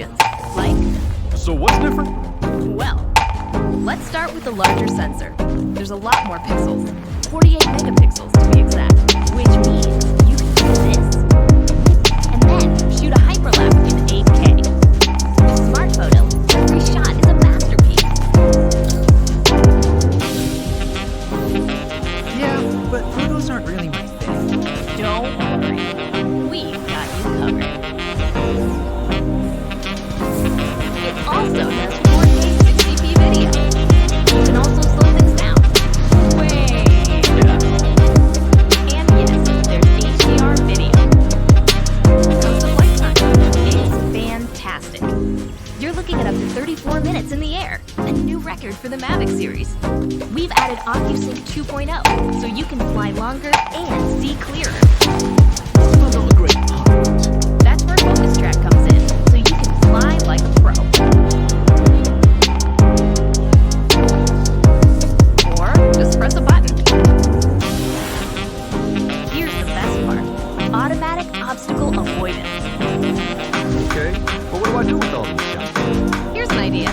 questions. Like? So what's different? Well, let's start with the larger sensor. There's a lot more pixels. 48 megapixels to be exact. Which means you can do this. And then shoot a hyperlapse in 8K. With Smart Photo, every shot is a masterpiece. Yeah, but photos aren't really my thing. Don't worry. We've got you covered. It also does 4K 60p video. You can also slow things down. Way down. And yes, there's HDR video. Comes the flight time. It's fantastic. You're looking at up to 34 minutes in the air, a new record for the Mavic series. We've added OcuSync 2.0, so you can fly longer and see clearer. Sounds like a great part. That's where Focus Track comes in, so you can fly like a pro. Or just press a button. Here's the best part. Automatic obstacle avoidance. Okay, but what do I do with all these shots? Here's an idea.